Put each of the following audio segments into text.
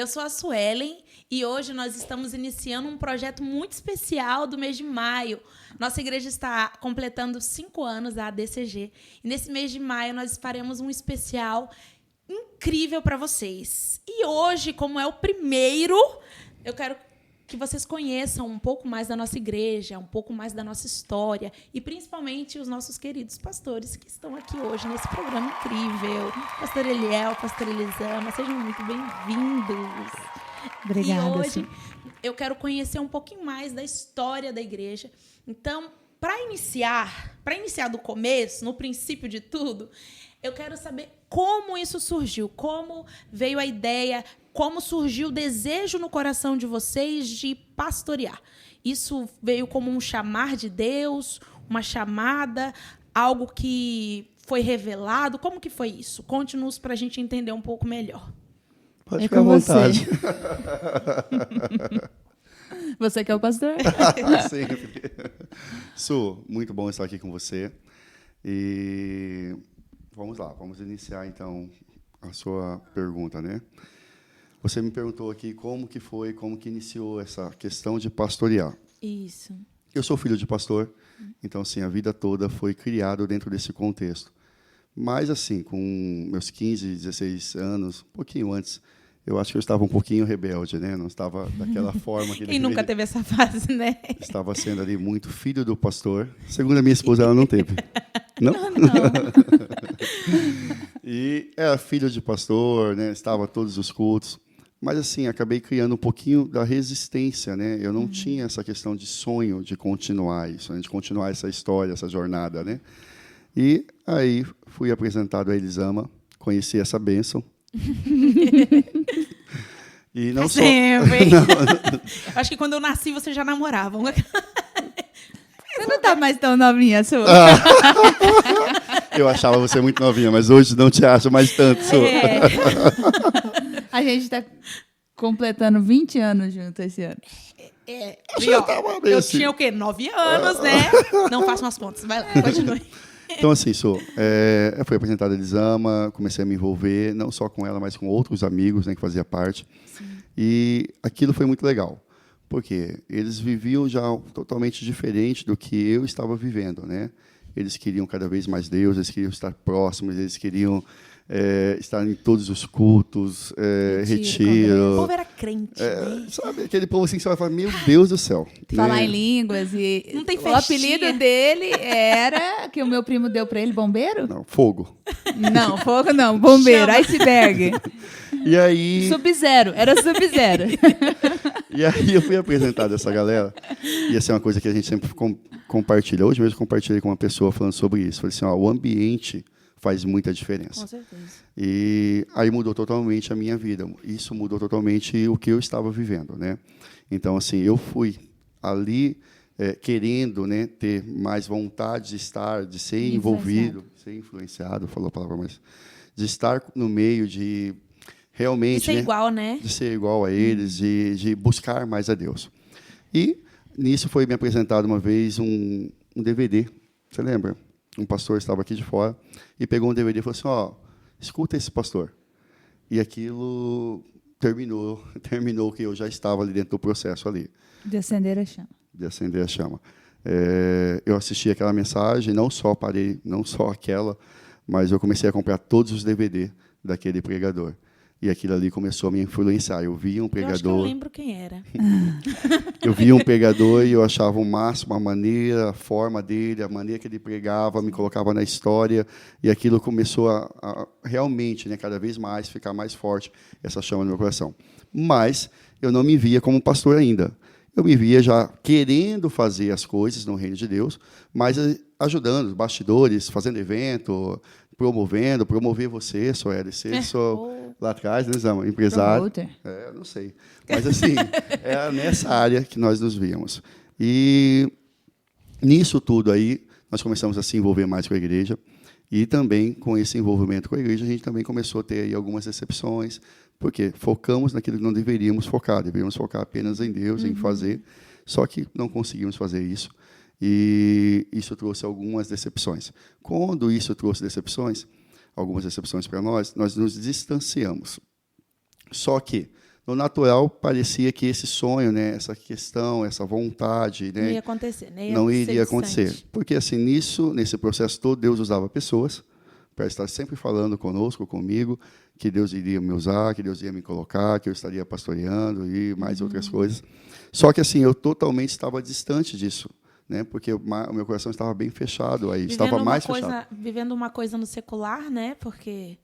eu sou a Suelen e hoje nós estamos iniciando um projeto muito especial do mês de maio. Nossa igreja está completando 5 anos, a ADCG. E nesse mês de maio nós faremos um especial incrível para vocês. E hoje, como é o primeiro, eu quero que vocês conheçam um pouco mais da nossa igreja, um pouco mais da nossa história e, principalmente, os nossos queridos pastores que estão aqui hoje nesse programa incrível. Pastor Eliel, Pastor Elisama, sejam muito bem-vindos. Obrigada. E hoje eu quero conhecer um pouquinho mais da história da igreja. Então, para iniciar do começo, no princípio de tudo, eu quero saber como isso surgiu, como veio a ideia, como surgiu o desejo no coração de vocês de pastorear. Isso veio como um chamar de Deus, uma chamada, algo que foi revelado? Como que foi isso? Conte-nos para a gente entender um pouco melhor. Pode ficar à vontade. Você que é o pastor? Sempre. Su, muito bom estar aqui com você. E vamos lá, vamos iniciar, então, a sua pergunta, né? Você me perguntou aqui como que iniciou essa questão de pastorear. Isso. Eu sou filho de pastor, então, assim, a vida toda foi criado dentro desse contexto. Mas, assim, com meus 15, 16 anos, um pouquinho antes, eu acho que eu estava um pouquinho rebelde, né? Não estava daquela forma que... Quem nunca teve essa fase, né? Estava sendo ali muito filho do pastor. Segundo a minha esposa, ela não teve. Não? Não. E era filho de pastor, né? Estava a todos os cultos. Mas, assim, acabei criando um pouquinho da resistência, né? Eu não tinha essa questão de sonho de continuar isso, né? De continuar essa história, essa jornada, né? E aí fui apresentado a Elisama, conheci essa bênção. E não só... Acho que quando eu nasci, você já namorava. Você não está mais tão novinha, Su. Eu achava você muito novinha, mas hoje não te acho mais tanto, Su. A gente está completando 20 anos juntos esse ano. Eu tinha o quê? 9 anos, né? Não faço umas contas. Vai lá, continue. Então, assim, Su, fui apresentada a Elisama, comecei a me envolver, não só com ela, mas com outros amigos, né, que fazia parte. Sim. E aquilo foi muito legal, porque eles viviam já totalmente diferente do que eu estava vivendo, né? Eles queriam cada vez mais Deus, eles queriam estar próximos, eles queriam estar em todos os cultos, retiro. O povo era crente, né? Sabe, aquele povo assim que você vai falar, meu Deus do céu. Falar né? em línguas e... Não tem o festinha. apelido dele era, que o meu primo deu para ele, bombeiro? Não, fogo. Não, fogo não, bombeiro, iceberg. E aí... Sub-zero, era Sub-zero. E aí eu fui apresentado a essa galera, e essa é uma coisa que a gente sempre compartilha. Hoje mesmo compartilhei com uma pessoa falando sobre isso. Falei assim, o ambiente faz muita diferença. Com certeza. E aí mudou totalmente a minha vida. Isso mudou totalmente o que eu estava vivendo, né? Então, assim, eu fui ali querendo, né, ter mais vontade de estar, de ser envolvido, ser influenciado, falou a palavra, mas de estar no meio, de realmente... De ser igual, né? De ser igual a eles, de buscar mais a Deus. E nisso foi me apresentado uma vez um DVD, você lembra? Um pastor estava aqui de fora e pegou um DVD e falou assim, escuta esse pastor. E aquilo terminou que eu já estava ali dentro do processo ali. De acender a chama. De acender a chama. Eu assisti aquela mensagem, não só aquela, mas eu comecei a comprar todos os DVD daquele pregador. E aquilo ali começou a me influenciar. Eu via um pregador... Eu acho que eu lembro quem era. Eu via um pregador e eu achava o máximo a maneira, a forma dele, a maneira que ele pregava, me colocava na história. E aquilo começou a realmente, né, cada vez mais, ficar mais forte, essa chama no meu coração. Mas eu não me via como pastor ainda. Eu me via já querendo fazer as coisas no reino de Deus, mas ajudando os bastidores, fazendo evento, promover você, Sueli, lá atrás, né, Zama? Empresário. Não sei. Mas, assim, é nessa área que nós nos víamos. E nisso tudo aí, nós começamos a se envolver mais com a igreja. E também, com esse envolvimento com a igreja, a gente também começou a ter aí algumas decepções, porque focamos naquilo que não deveríamos focar. Deveríamos focar apenas em Deus, em fazer. Só que não conseguimos fazer isso. E isso trouxe algumas decepções. Quando isso trouxe algumas decepções para nós nos distanciamos. Só que no natural parecia que esse sonho, né, essa questão, essa vontade, né, Não ia acontecer, né? não ser iria acontecer. distante. Porque assim, nesse processo todo, Deus usava pessoas para estar sempre falando conosco, comigo, que Deus iria me usar, que Deus ia me colocar, que eu estaria pastoreando e mais outras coisas. Só que assim, eu totalmente estava distante disso, né? Porque o meu coração estava bem fechado aí, estava mais fechado. Vivendo uma coisa no secular, né? Porque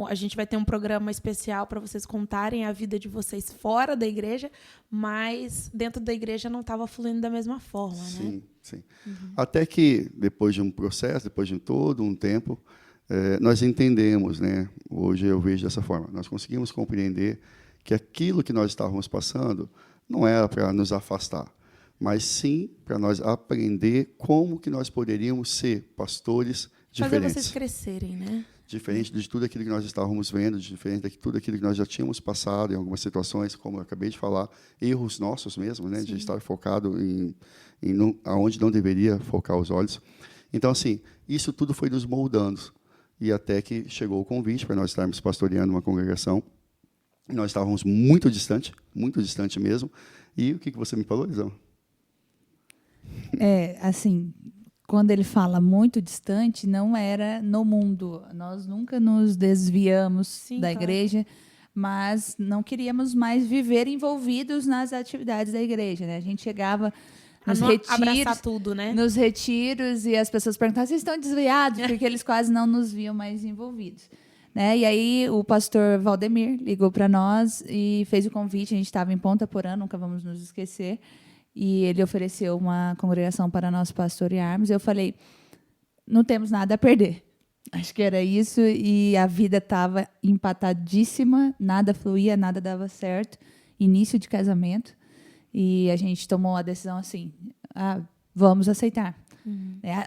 a gente vai ter um programa especial para vocês contarem a vida de vocês fora da igreja, mas dentro da igreja não estava fluindo da mesma forma, né? Sim, sim. Até que, depois de um processo, depois de todo um tempo, nós entendemos, né? Hoje eu vejo dessa forma, nós conseguimos compreender que aquilo que nós estávamos passando não era para nos afastar, mas sim para nós aprender como que nós poderíamos ser pastores diferentes. Fazer vocês crescerem, né? Diferente de tudo aquilo que nós estávamos vendo, diferente de tudo aquilo que nós já tínhamos passado em algumas situações, como eu acabei de falar, erros nossos mesmo, né, de estar focado aonde não deveria focar os olhos. Então, assim, isso tudo foi nos moldando. E até que chegou o convite para nós estarmos pastoreando uma congregação. Nós estávamos muito distante mesmo. E o que você me falou, Lisão? Assim, quando ele fala muito distante, não era no mundo. Nós nunca nos desviamos da igreja, mas não queríamos mais viver envolvidos nas atividades da igreja, né? A gente chegava nos abraçar tudo, né? Nos retiros, e as pessoas perguntavam: vocês estão desviados? Porque eles quase não nos viam mais envolvidos. Né? E aí o pastor Valdemir ligou para nós e fez o convite. A gente estava em Ponta Porã, nunca vamos nos esquecer. E ele ofereceu uma congregação para nós pastorearmos. Eu falei: não temos nada a perder. Acho que era isso. E a vida estava empatadíssima, nada fluía, nada dava certo. Início de casamento. E a gente tomou a decisão assim: vamos aceitar.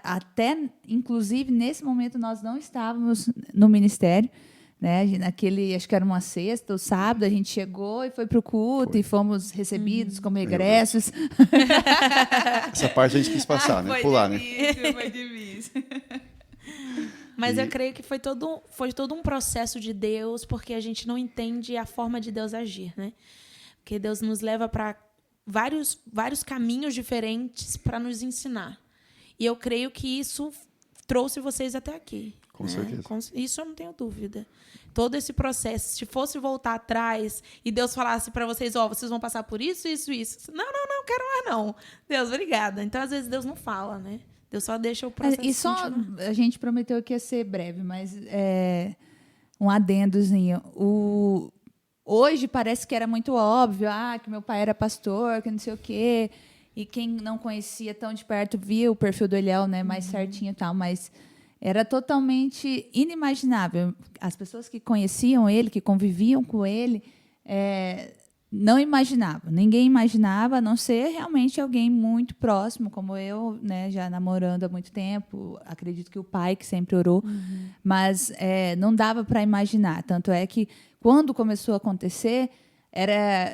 Até, inclusive, nesse momento, nós não estávamos no ministério. Né? Acho que era uma sexta ou sábado, a gente chegou e foi para o culto e fomos recebidos como egressos. Essa parte a gente quis passar, né? Pular, difícil, né? Foi difícil. Mas eu creio que foi todo um processo de Deus, porque a gente não entende a forma de Deus agir, né? Porque Deus nos leva para vários caminhos diferentes para nos ensinar. E eu creio que isso trouxe vocês até aqui. Com certeza. Isso eu não tenho dúvida. Todo esse processo, se fosse voltar atrás e Deus falasse para vocês: vocês vão passar por isso, isso, isso. Não, quero mais não. Deus, obrigada. Então, às vezes, Deus não fala, né? Deus só deixa o processo. E só, a gente prometeu que ia ser breve, mas um adendozinho. Hoje parece que era muito óbvio, que meu pai era pastor, que não sei o quê. E quem não conhecia tão de perto via o perfil do Eliel, né, mais certinho e tal, mas era totalmente inimaginável. As pessoas que conheciam ele, que conviviam com ele, não imaginavam. Ninguém imaginava, a não ser realmente alguém muito próximo, como eu, né, já namorando há muito tempo. Acredito que o pai, que sempre orou. Mas não dava para imaginar. Tanto é que, quando começou a acontecer,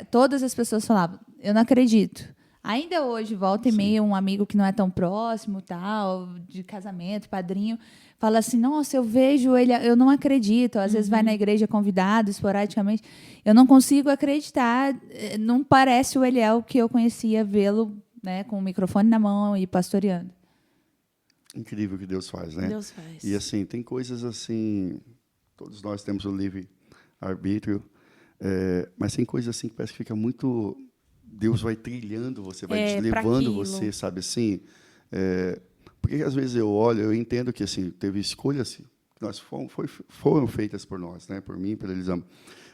todas as pessoas falavam: eu não acredito. Ainda hoje, volta e meia, um amigo que não é tão próximo, tal, de casamento, padrinho, fala assim: nossa, eu vejo ele, eu não acredito. Às vezes vai na igreja convidado, esporadicamente. Eu não consigo acreditar, não parece o Eliel que eu conhecia, vê-lo, né, com o microfone na mão e pastoreando. Incrível o que Deus faz, né? Deus faz. E assim, tem coisas assim, todos nós temos o livre-arbítrio, mas tem coisas assim que parece que fica muito... Deus vai trilhando você, vai levando você, sabe assim? Porque às vezes eu olho, eu entendo que assim, teve escolhas que foram feitas por nós, né? Por mim, pela Elisama.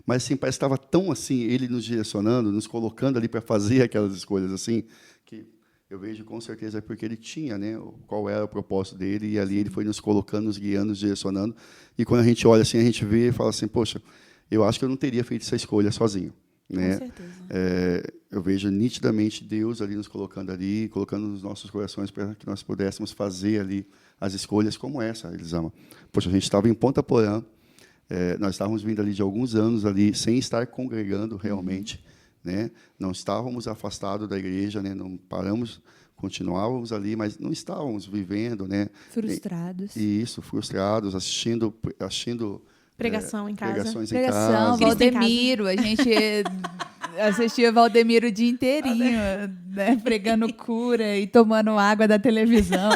Mas assim, parece que estava tão assim, ele nos direcionando, nos colocando ali para fazer aquelas escolhas assim, que eu vejo com certeza porque ele tinha, né? Qual era o propósito dele, e ali ele foi nos colocando, nos guiando, nos direcionando. E quando a gente olha assim, a gente vê e fala assim: poxa, eu acho que eu não teria feito essa escolha sozinho. Né? Com certeza. Eu vejo nitidamente Deus ali nos colocando ali, colocando nos nossos corações para que nós pudéssemos fazer ali as escolhas como essa, Elisama. Poxa, a gente estava em Ponta Porã, nós estávamos vindo ali de alguns anos ali sem estar congregando realmente, né? Não estávamos afastados da igreja, né? Não paramos, continuávamos ali, mas não estávamos vivendo, né? Frustrados. Frustrados, assistindo Pregação em casa. Pregações em Pregação, casa. Valdemiro, a gente assistia Valdemiro o dia inteirinho, né, pregando cura e tomando água da televisão.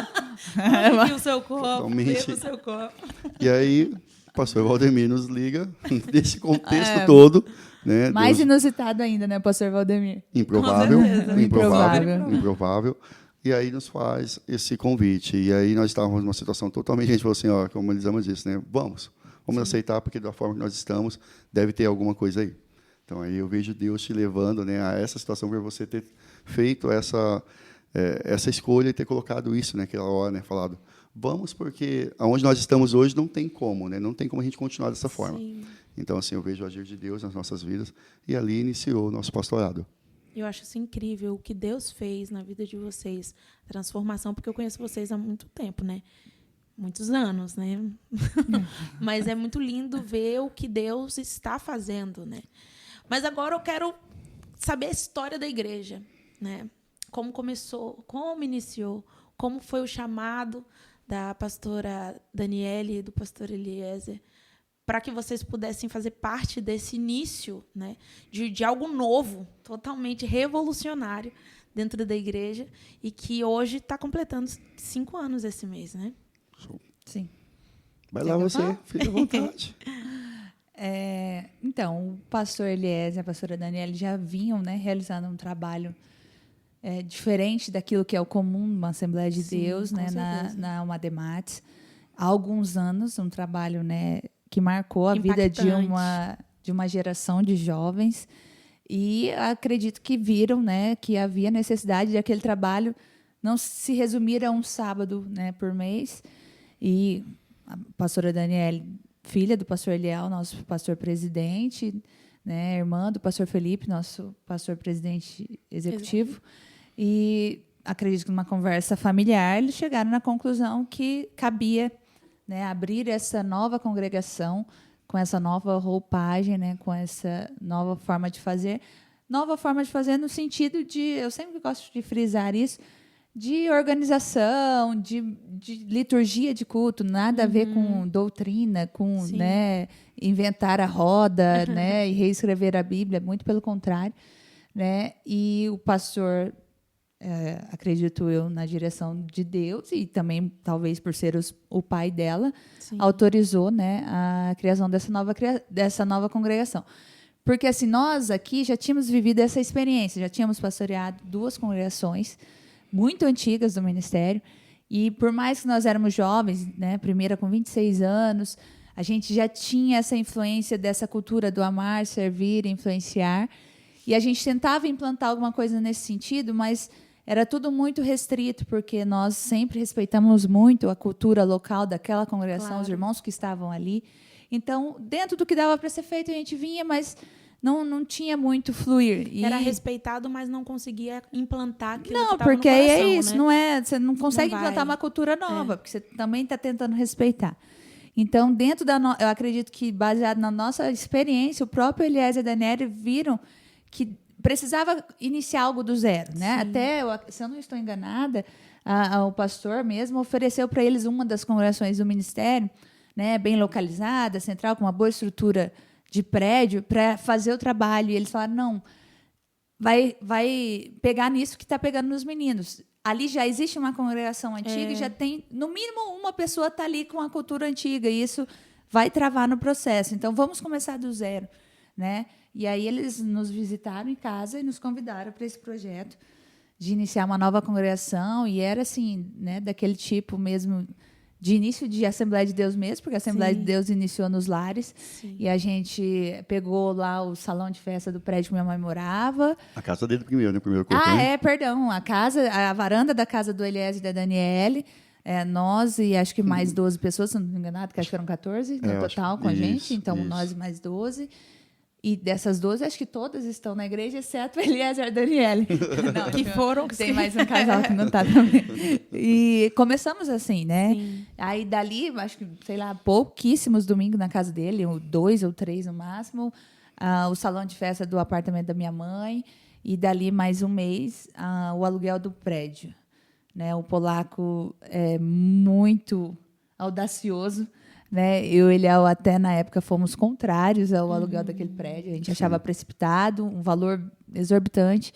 E o seu copo, Totalmente. beba o seu copo. E aí, o pastor Valdemir nos liga, desse contexto todo, né? Mais Deus, inusitado ainda, né, pastor Valdemir? improvável, Com certeza. improvável. E aí nos faz esse convite. E aí nós estávamos numa situação totalmente, a gente falou assim, ó, como eles disse, né? Vamos aceitar, porque da forma que nós estamos, deve ter alguma coisa aí. Então aí eu vejo Deus te levando, né, a essa situação, para você ter feito essa escolha e ter colocado isso naquela hora, né, falado, vamos, porque aonde nós estamos hoje não tem como, né, não tem como a gente continuar dessa forma. Sim. Então assim, eu vejo o agir de Deus nas nossas vidas, e ali iniciou o nosso pastorado. Eu acho isso incrível, o que Deus fez na vida de vocês. Transformação, porque eu conheço vocês há muito tempo, né? Muitos anos, né? Mas é muito lindo ver o que Deus está fazendo, né? Mas agora eu quero saber a história da igreja, né? Como começou, como iniciou, como foi o chamado da pastora Daniele e do pastor Eliezer, para que vocês pudessem fazer parte desse início, né, de algo novo, totalmente revolucionário dentro da igreja, e que hoje está completando 5 anos esse mês, né? Sim. Vai lá você, fica à vontade. Então, o pastor Eliezer e a pastora Daniela já vinham, né, realizando um trabalho diferente daquilo que é o comum numa Assembleia de Sim, Deus, com né, certeza. na Umademates. Há alguns anos, um trabalho, né, que marcou a vida de uma geração de jovens. E acredito que viram, né, que havia necessidade de aquele trabalho não se resumir a um sábado, né, por mês. E a pastora Daniela, filha do pastor Eliel, nosso pastor presidente, né, irmã do pastor Felipe, nosso pastor presidente executivo. E acredito que numa conversa familiar eles chegaram na conclusão que cabia, né, abrir essa nova congregação com essa nova roupagem, né, com essa nova forma de fazer. Nova forma de fazer no sentido de, eu sempre gosto de frisar isso, de organização, de liturgia de culto, nada a ver com doutrina, com, né, inventar a roda, né, e reescrever a Bíblia, muito pelo contrário, né? E o pastor, acredito eu, na direção de Deus, e também talvez por ser o pai dela, autorizou, né, a criação dessa nova congregação. Porque assim, nós aqui já tínhamos vivido essa experiência, já tínhamos pastoreado 2 congregações muito antigas do ministério, e por mais que nós éramos jovens, né, primeira com 26 anos, a gente já tinha essa influência dessa cultura do amar, servir, influenciar, e a gente tentava implantar alguma coisa nesse sentido, mas era tudo muito restrito, porque nós sempre respeitamos muito a cultura local daquela congregação, os irmãos que estavam ali. Então, dentro do que dava para ser feito, a gente vinha, mas não tinha muito fluir. Era respeitado, mas não conseguia implantar aquilo que não, estava no porque coração, é isso, né? você não consegue implantar uma cultura nova, porque você também está tentando respeitar. Então, dentro eu acredito que, baseado na nossa experiência, o próprio Eliezer e a Daniela viram que precisava iniciar algo do zero, né? Até, se eu não estou enganada, o pastor mesmo ofereceu para eles uma das congregações do ministério, né, bem localizada, central, com uma boa estrutura de prédio, para fazer o trabalho. E eles falaram, não, vai pegar nisso que está pegando nos meninos. Ali já existe uma congregação antiga e já tem, no mínimo, uma pessoa está ali com a cultura antiga, e isso vai travar no processo. Então, vamos começar do zero, né? E aí eles nos visitaram em casa e nos convidaram para esse projeto de iniciar uma nova congregação, e era assim, né, daquele tipo mesmo, de início de Assembleia de Deus mesmo, porque a Assembleia de Deus iniciou nos lares. E a gente pegou lá o salão de festa do prédio que minha mãe morava. A casa dele primeiro, né? Primeiro corpo, né? Perdão. A varanda da casa do Eliezer e da Daniele. Nós e acho que mais 12 pessoas, se não me engano, que acho que eram 14 no total com a gente. Então, nós e mais 12. E dessas 12, acho que todas estão na igreja, exceto Eliezer e Daniele. Não, que foram. Tem mais um casal que não está também. E começamos assim, né? Sim. Aí, dali, acho que, sei lá, pouquíssimos domingos na casa dele, 2 ou 3 no máximo. O salão de festa do apartamento da minha mãe. E, dali, mais um mês, o aluguel do prédio. Né? O polaco é muito audacioso, né? Eu e Eliel até na época fomos contrários ao aluguel daquele prédio. A gente achava precipitado, um valor exorbitante.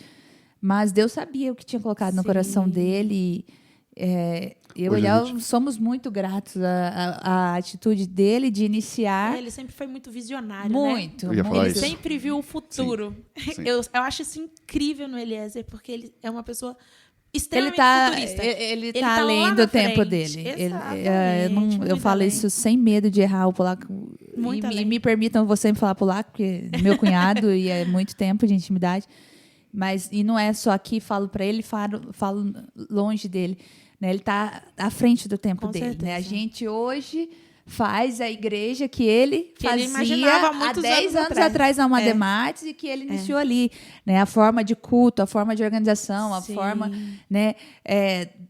Mas Deus sabia o que tinha colocado no coração dele. Eu e Eliel somos muito gratos à atitude dele de iniciar. Ele sempre foi muito visionário, muito, né? muito. Ele sempre viu o futuro. Sim. Eu acho isso incrível no Eliezer, porque ele é uma pessoa extremamente futurista. Ele tá tá além lá do na tempo frente. dele. Exatamente, Eu muito falo além. isso sem medo de errar o polaco. Muito E além. me permitam você me falar polaco, porque é meu cunhado e é muito tempo de intimidade. E não é só aqui, falo para ele, falo longe dele. Né? Ele está à frente do tempo Com dele. certeza. Né? A gente hoje faz a igreja que ele fazia imaginava há há muitos 10 anos anos atrás na É. Mademates e que ele iniciou ali. Né? A forma de culto, a forma de organização, a Sim. forma, né,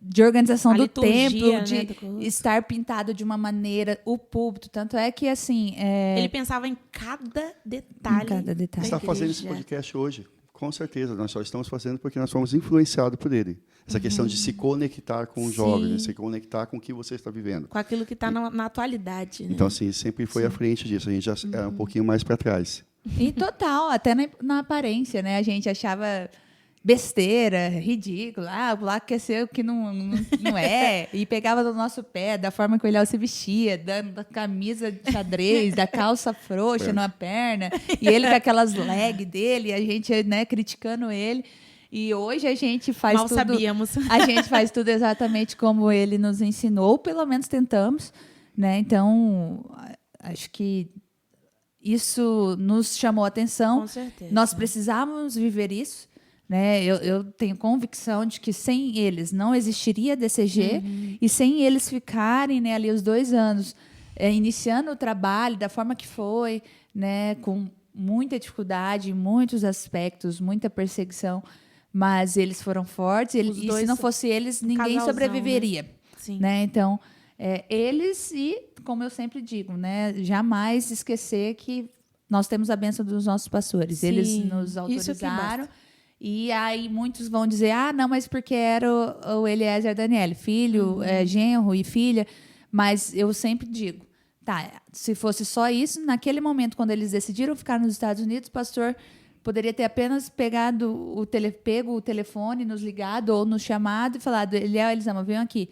de organização A do liturgia, templo, né, de do culto. estar pintado de uma maneira, o púlpito. Tanto é que, assim... Ele pensava em cada detalhe. Em cada detalhe. Está fazendo esse podcast hoje. Com certeza, nós só estamos fazendo porque nós fomos influenciados por ele. Essa questão de se conectar com os jovens, né? Se conectar com o que você está vivendo. Com aquilo que está na atualidade. Né? Então, assim, sempre foi à frente disso. A gente já era um pouquinho mais para trás. E total, até na aparência, né? A gente achava besteira, ridículo. O polaco quer ser o que não é. E pegava do nosso pé, da forma que o Eliel se vestia, da camisa de xadrez, da calça frouxa na perna. E ele com aquelas leg dele, a gente, né, criticando ele. E hoje a gente faz Mal tudo... sabíamos. A gente faz tudo exatamente como ele nos ensinou, ou pelo menos tentamos. Né? Então, acho que isso nos chamou a atenção. Com certeza. Nós precisávamos viver isso. Né? Eu tenho convicção de que sem eles não existiria DCG e sem eles ficarem, né, ali os 2 anos iniciando o trabalho da forma que foi, né, com muita dificuldade, muitos aspectos, muita perseguição, mas eles foram fortes e se não fosse eles, ninguém casalzão, sobreviveria. Né? Sim. Né? Então, eles e, como eu sempre digo, né, jamais esquecer que nós temos a bênção dos nossos pastores. Sim, Eles nos isso autorizaram. que basta. E aí muitos vão dizer, não, mas porque era o Eliezer Daniele, filho, genro e filha. Mas eu sempre digo, se fosse só isso, naquele momento, quando eles decidiram ficar nos Estados Unidos, o pastor poderia ter apenas pego o telefone, nos ligado ou nos chamado e falado, Eliel, Elisama, venham aqui.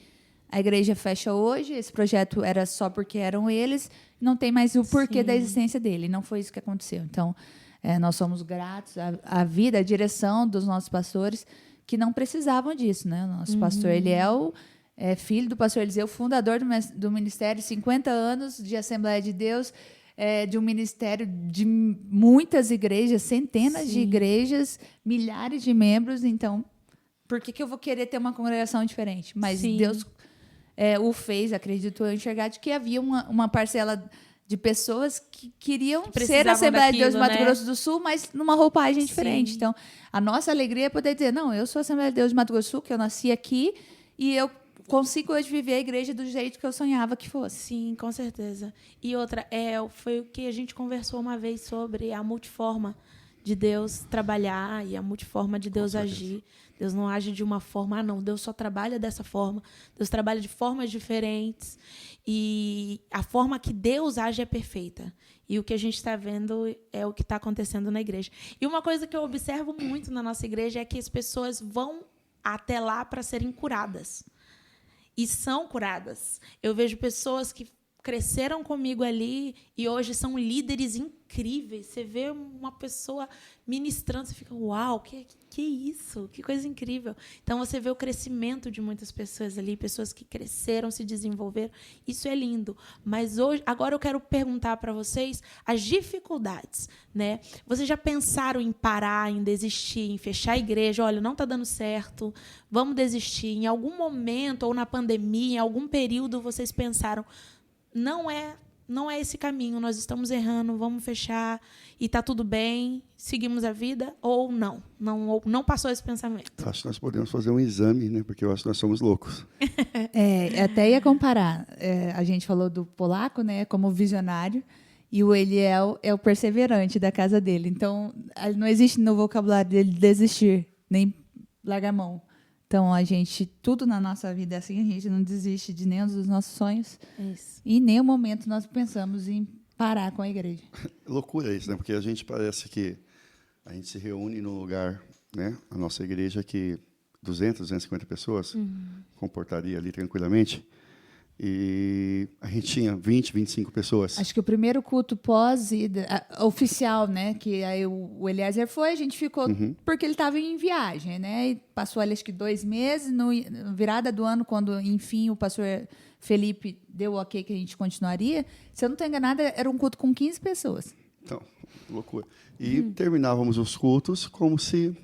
A igreja fecha hoje, esse projeto era só porque eram eles, não tem mais o porquê da existência dele. Não foi isso que aconteceu. Então, nós somos gratos à vida, à direção dos nossos pastores, que não precisavam disso. Né? O nosso pastor Eliel é filho do pastor Eliseu, fundador do ministério, 50 anos de Assembleia de Deus, de um ministério de muitas igrejas, centenas de igrejas, milhares de membros. Então, por que eu vou querer ter uma congregação diferente? Mas Deus o fez, acredito eu, enxergar de que havia uma parcela de pessoas que queriam ser Assembleia de Deus do Mato Grosso do Sul, mas numa roupagem diferente. Então, a nossa alegria é poder dizer, não, eu sou Assembleia de Deus do Mato Grosso do Sul, que eu nasci aqui, e eu consigo hoje viver a igreja do jeito que eu sonhava que fosse. Sim, com certeza. E outra, foi o que a gente conversou uma vez sobre a multiforma de Deus trabalhar e a multiforma de Deus agir. Deus não age de uma forma, não. Deus só trabalha dessa forma. Deus trabalha de formas diferentes. E a forma que Deus age é perfeita. E o que a gente está vendo é o que está acontecendo na igreja. E uma coisa que eu observo muito na nossa igreja é que as pessoas vão até lá para serem curadas. E são curadas. Eu vejo pessoas que cresceram comigo ali e hoje são líderes incríveis. Você vê uma pessoa ministrando, você fica, uau, que isso? Que coisa incrível. Então, você vê o crescimento de muitas pessoas ali, pessoas que cresceram, se desenvolveram. Isso é lindo. Mas agora eu quero perguntar para vocês as dificuldades. Né? Vocês já pensaram em parar, em desistir, em fechar a igreja? Olha, não está dando certo, vamos desistir. Em algum momento, ou na pandemia, em algum período, vocês pensaram, não é esse caminho, nós estamos errando, vamos fechar e está tudo bem, seguimos a vida, ou não passou esse pensamento? Acho que nós podemos fazer um exame, né? Porque eu acho que nós somos loucos. Até ia comparar. A gente falou do polaco, né, como visionário, e o Eliel é o perseverante da casa dele. Então, não existe no vocabulário dele desistir, nem largar a mão. Então, tudo na nossa vida é assim, a gente não desiste de nenhum dos nossos sonhos. Isso. E em nenhum momento nós pensamos em parar com a igreja. Loucura isso, né? Porque a gente parece que a gente se reúne num lugar, né? A nossa igreja que 250 pessoas comportaria ali tranquilamente. E a gente tinha 25 pessoas. Acho que o primeiro culto oficial, né, que aí o Eliezer foi, a gente ficou porque ele estava em viagem, né, e passou ali acho que 2 meses, no virada do ano, quando enfim o pastor Felipe deu o ok que a gente continuaria, se eu não estou enganada, era um culto com 15 pessoas. Então, loucura. E terminávamos os cultos como se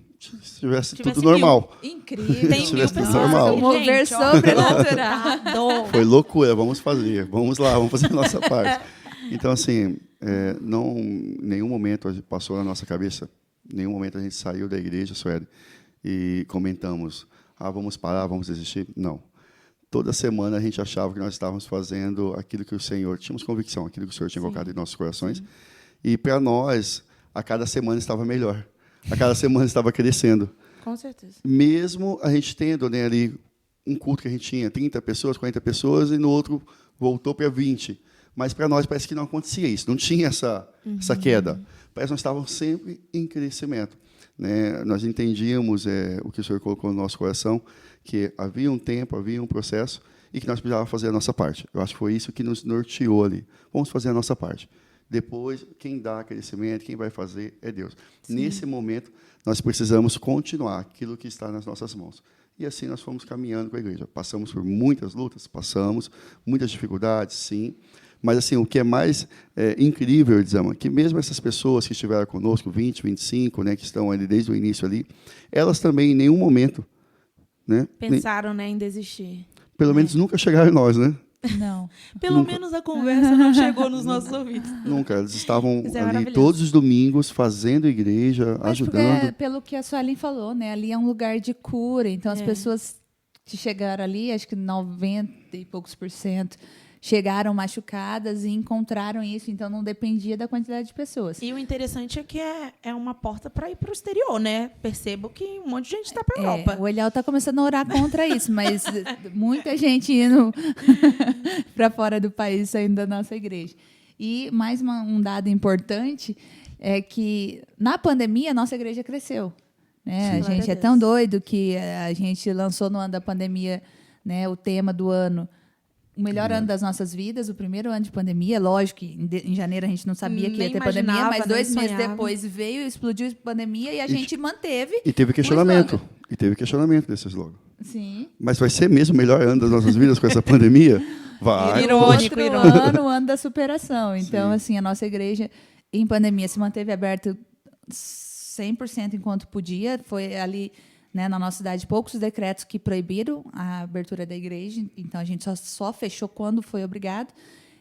tivesse tudo 1000. normal. Incrível. Tem 1000 Tivesse tudo pessoas. normal. Um mover Gente, ó, sobrenatural. lotado. Foi loucura, vamos fazer. Vamos lá, vamos fazer a nossa parte. Então, assim, não, em nenhum momento passou na nossa cabeça, em nenhum momento a gente saiu da igreja, Sueli, e comentamos, vamos parar, vamos desistir. Não. Toda semana a gente achava que nós estávamos fazendo aquilo que o Senhor, tínhamos convicção, aquilo que o Senhor tinha colocado em nossos corações, e para nós, a cada semana estava melhor. A cada semana estava crescendo. Com certeza. Mesmo a gente tendo, né, ali um culto que a gente tinha 30 pessoas, 40 pessoas, e no outro voltou para 20. Mas para nós parece que não acontecia isso, não tinha essa queda. Parece que nós estávamos sempre em crescimento. Né? Nós entendíamos o que o Senhor colocou no nosso coração, que havia um tempo, havia um processo, e que nós precisávamos fazer a nossa parte. Eu acho que foi isso que nos norteou ali. Vamos fazer a nossa parte. Depois, quem dá crescimento, quem vai fazer é Deus. Sim. Nesse momento, nós precisamos continuar aquilo que está nas nossas mãos. E assim nós fomos caminhando com a igreja. Passamos por muitas lutas, passamos, muitas dificuldades, sim. Mas assim, o que é mais incrível, Elisama, que mesmo essas pessoas que estiveram conosco, 20, 25, né, que estão ali desde o início ali, elas também em nenhum momento, né, pensaram, né, em desistir. Pelo menos nunca chegaram em nós, né? Não. Pelo menos a conversa não chegou nos nossos ouvidos. Nunca. Eles estavam Isso é ali todos os domingos, fazendo igreja, mas ajudando. Pelo que a Suelen falou, né? Ali é um lugar de cura. Então, as pessoas que chegaram ali, acho que 90 e poucos %, chegaram machucadas e encontraram isso. Então, não dependia da quantidade de pessoas. E o interessante é que é uma porta para ir para o exterior, né? Percebo que um monte de gente está para a Europa. O Eliel está começando a orar contra isso, mas muita gente indo para fora do país, saindo da nossa igreja. E mais um dado importante é que, na pandemia, a nossa igreja cresceu. Né? A gente é tão doido que a gente lançou no ano da pandemia, né, o tema do ano, o melhor ano das nossas vidas, o primeiro ano de pandemia. Lógico que em janeiro a gente não sabia que ia ter pandemia, mas 2 meses depois veio, explodiu a pandemia e a gente manteve. E teve questionamento. E teve questionamento desse slogan. Sim. Mas vai ser mesmo o melhor ano das nossas vidas com essa pandemia? Vai. Irônico. O ano da superação. Então, assim, a nossa igreja em pandemia se manteve aberta 100% enquanto podia. Foi ali, né, na nossa cidade, poucos decretos que proibiram a abertura da igreja. Então, a gente só fechou quando foi obrigado.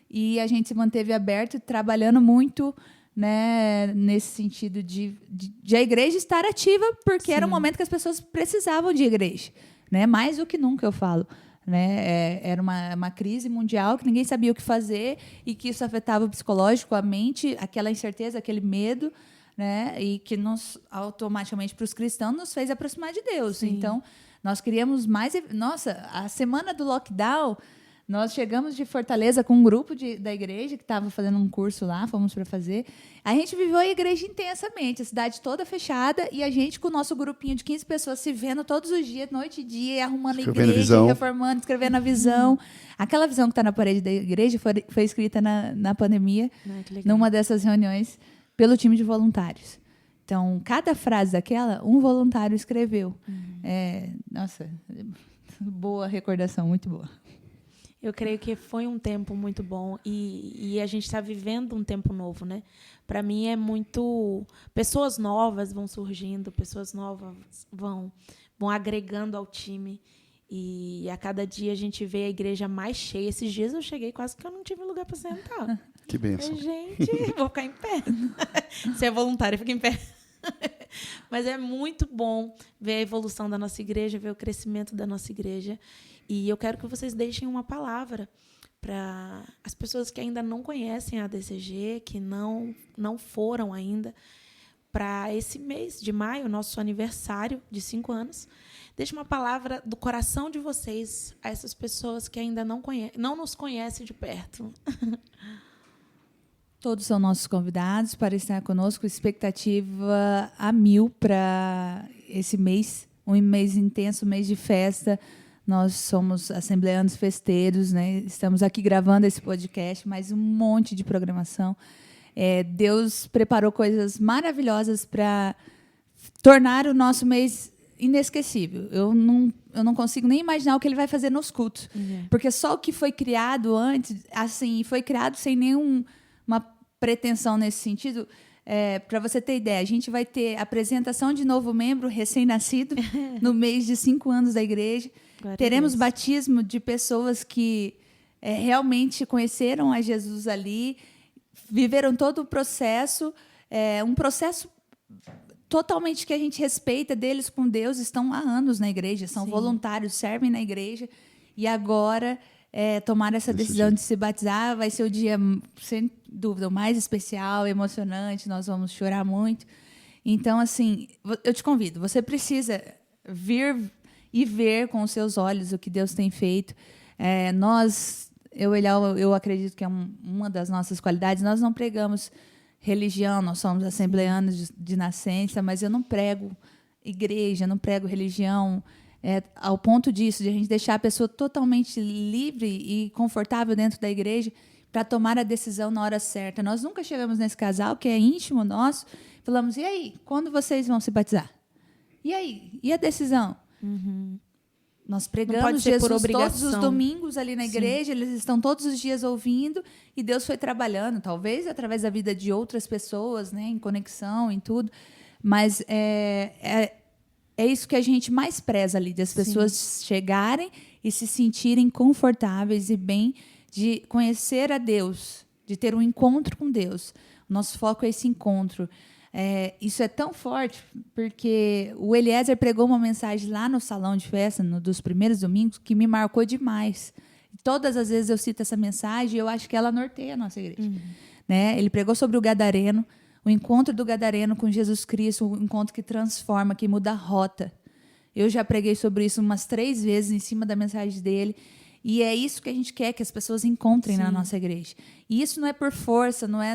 E a gente se manteve aberto, trabalhando muito, né, nesse sentido de a igreja estar ativa, porque era um momento que as pessoas precisavam de igreja. Né? Mais do que nunca, eu falo. Né? Era uma crise mundial que ninguém sabia o que fazer e que isso afetava o psicológico, a mente, aquela incerteza, aquele medo, né? E que automaticamente, para os cristãos, nos fez aproximar de Deus. Sim. Então, nós queríamos mais... Nossa, a semana do lockdown, nós chegamos de Fortaleza com um grupo da igreja que estava fazendo um curso lá, fomos para fazer. A gente viveu a igreja intensamente, a cidade toda fechada, e a gente com o nosso grupinho de 15 pessoas se vendo todos os dias, noite e dia, arrumando a igreja, reformando, escrevendo a visão. Aquela visão que está na parede da igreja foi escrita na pandemia, numa dessas reuniões, pelo time de voluntários. Então, cada frase daquela, um voluntário escreveu. Nossa, boa recordação, muito boa. Eu creio que foi um tempo muito bom e a gente está vivendo um tempo novo, né? Para mim é muito... Pessoas novas vão surgindo, pessoas novas vão agregando ao time e a cada dia a gente vê a igreja mais cheia. Esses dias eu cheguei quase que eu não tive lugar para sentar. Que bênção. Gente, vou ficar em pé. Se é voluntário, fica em pé. Mas é muito bom ver a evolução da nossa igreja, ver o crescimento da nossa igreja. E eu quero que vocês deixem uma palavra para as pessoas que ainda não conhecem a DCG, que não foram ainda. para esse mês de maio, nosso aniversário de 5 anos. Deixe uma palavra do coração de vocês a essas pessoas que ainda não nos conhecem de perto. Todos são nossos convidados para estar conosco. Expectativa a 1000 para esse mês. Um mês intenso, um mês de festa. Nós somos assembleanos festeiros, né? Estamos aqui gravando esse podcast, mas um monte de programação. Deus preparou coisas maravilhosas para tornar o nosso mês inesquecível. Eu não consigo nem imaginar o que ele vai fazer nos cultos. Porque só o que foi criado antes, assim, foi criado sem nenhuma pretensão nesse sentido. Para você ter ideia, a gente vai ter apresentação de novo membro recém-nascido no mês de 5 anos da igreja. Teremos batismo de pessoas que realmente conheceram a Jesus ali, viveram todo o processo, um processo totalmente que a gente respeita deles com Deus, estão há anos na igreja, são voluntários, servem na igreja, e agora tomaram essa decisão de se batizar. Vai ser o dia, sem dúvida, o mais especial, emocionante, nós vamos chorar muito. Então, assim, eu te convido, você precisa vir e ver com os seus olhos o que Deus tem feito. Eu acredito que é uma das nossas qualidades. Nós não pregamos religião, nós somos assembleanos de nascença, mas eu não prego igreja, não prego religião, ao ponto disso, de a gente deixar a pessoa totalmente livre e confortável dentro da igreja para tomar a decisão na hora certa. Nós nunca chegamos nesse casal, que é íntimo nosso, falamos, e aí, quando vocês vão se batizar? E aí? E a decisão? Nós pregamos Jesus todos os domingos ali na igreja, eles estão todos os dias ouvindo, e Deus foi trabalhando, talvez através da vida de outras pessoas, né, em conexão, em tudo, mas é isso que a gente mais preza ali, das pessoas chegarem e se sentirem confortáveis e bem, de conhecer a Deus, de ter um encontro com Deus. O nosso foco é esse encontro. Isso é tão forte, porque o Eliezer pregou uma mensagem lá no salão de festa, dos primeiros domingos, que me marcou demais. Todas as vezes eu cito essa mensagem e eu acho que ela norteia a nossa igreja. Né? Ele pregou sobre o Gadareno, o encontro do Gadareno com Jesus Cristo, um encontro que transforma, que muda a rota. Eu já preguei sobre isso umas 3 vezes em cima da mensagem dele. E é isso que a gente quer que as pessoas encontrem na nossa igreja. E isso não é por força, não é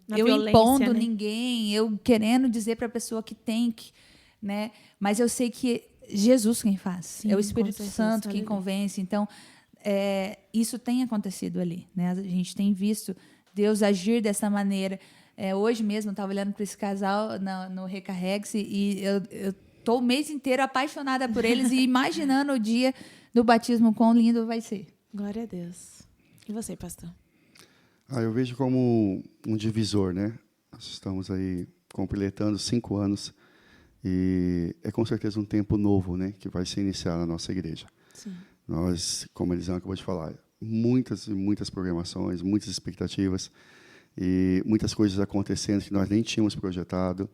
eu impondo ninguém, eu querendo dizer para a pessoa que tem que, né? Mas eu sei que Jesus quem faz, é o Espírito Santo quem convence. Então, isso tem acontecido ali, né? A gente tem visto Deus agir dessa maneira. Hoje mesmo eu estava olhando para esse casal no Recarregue-se e eu estou o mês inteiro apaixonada por eles e imaginando o dia do batismo, quão lindo vai ser. Glória a Deus. E você, pastor? Eu vejo como um divisor, né? Nós estamos aí completando 5 anos e é com certeza um tempo novo, né, que vai se iniciar na nossa igreja. Sim. Nós, como a Elisângela acabou de falar, muitas e muitas programações, muitas expectativas e muitas coisas acontecendo que nós nem tínhamos projetado,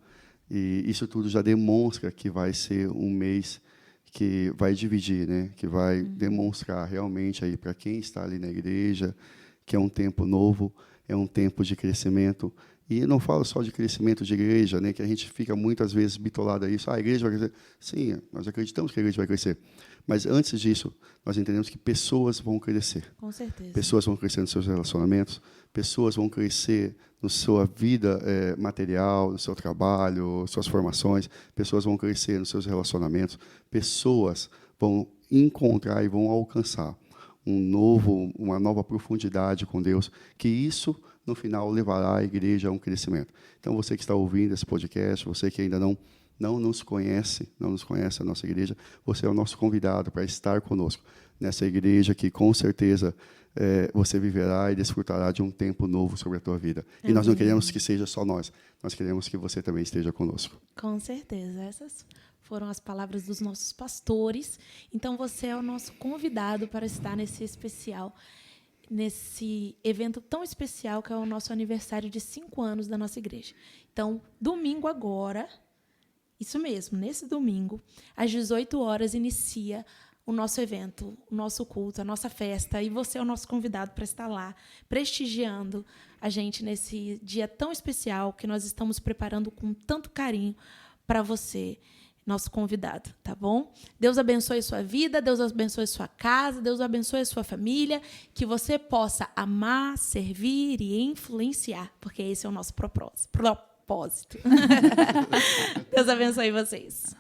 e isso tudo já demonstra que vai ser um mês que vai dividir, né? Que vai demonstrar realmente aí para quem está ali na igreja que é um tempo novo, é um tempo de crescimento. E não falo só de crescimento de igreja, né? Que a gente fica muitas vezes bitolado a isso. A igreja vai crescer. Sim, nós acreditamos que a igreja vai crescer. Mas antes disso, nós entendemos que pessoas vão crescer. Com certeza. Pessoas vão crescer nos seus relacionamentos, pessoas vão crescer na sua vida material, no seu trabalho, suas formações, pessoas vão crescer nos seus relacionamentos, pessoas vão encontrar e vão alcançar uma nova profundidade com Deus, que isso, no final, levará a igreja a um crescimento. Então, você que está ouvindo esse podcast, você que ainda não nos conhece, a nossa igreja, você é o nosso convidado para estar conosco nessa igreja que, com certeza, você viverá e desfrutará de um tempo novo sobre a tua vida. E nós não queremos que seja só nós queremos que você também esteja conosco. Com certeza. Essas foram as palavras dos nossos pastores. Então, você é o nosso convidado para estar nesse especial, nesse evento tão especial que é o nosso aniversário de 5 anos da nossa igreja. Então, domingo agora, isso mesmo, nesse domingo, às 18 horas, inicia o nosso evento, o nosso culto, a nossa festa, e você é o nosso convidado para estar lá, prestigiando a gente nesse dia tão especial que nós estamos preparando com tanto carinho para você, nosso convidado, tá bom? Deus abençoe sua vida, Deus abençoe sua casa, Deus abençoe sua família, que você possa amar, servir e influenciar, porque esse é o nosso propósito. Deus abençoe vocês.